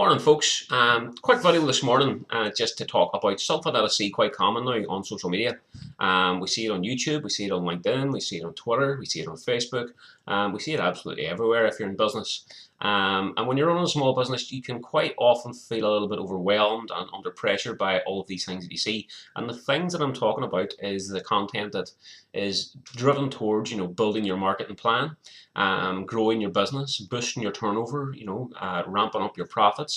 Morning, folks. Quick video this morning just to talk about something that I see quite common now on social media. We see it on YouTube, we see it on LinkedIn, we see it on Twitter, we see it on Facebook. We see it absolutely everywhere if you're in business. And when you're running a small business, you can quite often feel a little bit overwhelmed and under pressure by all of these things that you see. And the things that I'm talking about is the content that is driven towards, building your marketing plan, growing your business, boosting your turnover, ramping up your profits,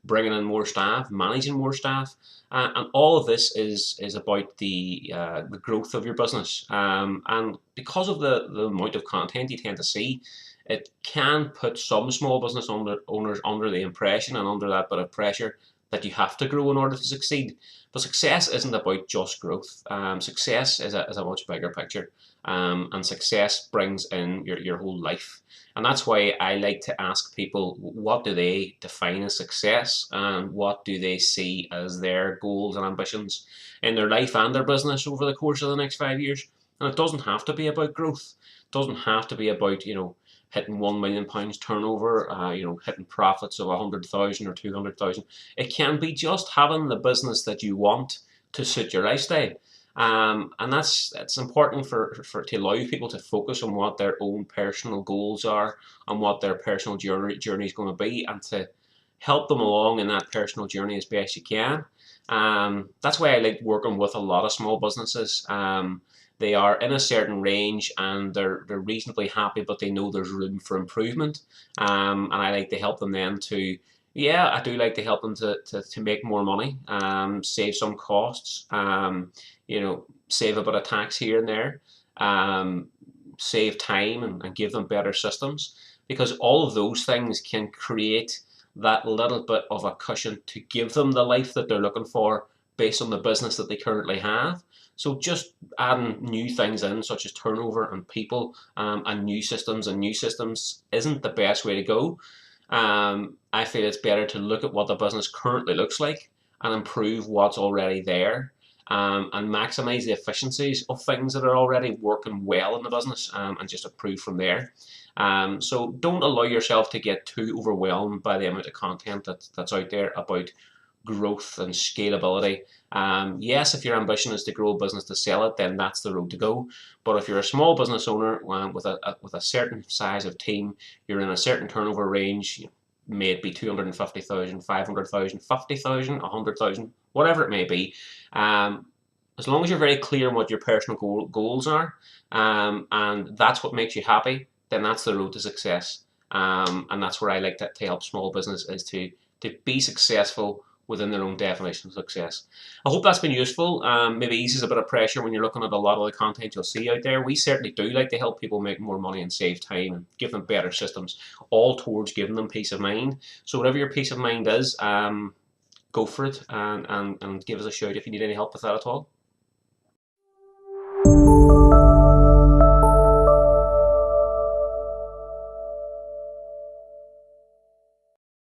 bringing in more staff, managing more staff, and all of this is about the growth of your business. And because of the amount of content you tend to see, it can put some small business owners under the impression and under that bit of pressure that you have to grow in order to succeed. But success isn't about just growth. Success is a much bigger picture, and success brings in your whole life. And that's why I like to ask people, what do they define as success, and what do they see as their goals and ambitions in their life and their business over the course of the next 5 years. And it doesn't have to be about growth. It doesn't have to be about, hitting £1 million turnover, hitting profits of 100,000 or 200,000. It can be just having the business that you want to suit your lifestyle. And it's important to allow people to focus on what their own personal goals are and what their personal journey is going to be, and to help them along in that personal journey as best you can. That's why I like working with a lot of small businesses. They are in a certain range and they're reasonably happy, but they know there's room for improvement. And I like to help them then I do like to help them to make more money, save some costs, save a bit of tax here and there, save time and give them better systems, because all of those things can create that little bit of a cushion to give them the life that they're looking for based on the business that they currently have. So just adding new things in, such as turnover and people, and new systems isn't the best way to go. I feel it's better to look at what the business currently looks like and improve what's already there, and maximize the efficiencies of things that are already working well in the business, and just improve from there. So don't allow yourself to get too overwhelmed by the amount of content that's out there about growth and scalability. Yes, if your ambition is to grow a business to sell it, then that's the road to go. But if you're a small business owner with a certain size of team, you're in a certain turnover range, may it be 250,000, 500,000, 50,000, 100,000, whatever it may be. As long as you're very clear on what your personal goals are, and that's what makes you happy, then that's the road to success. And that's where I like to help small business, is to be successful within their own definition of success. I hope that's been useful. Maybe eases a bit of pressure when you're looking at a lot of the content you'll see out there. We certainly do like to help people make more money and save time and give them better systems, all towards giving them peace of mind. So whatever your peace of mind is, go for it, and give us a shout if you need any help with that at all.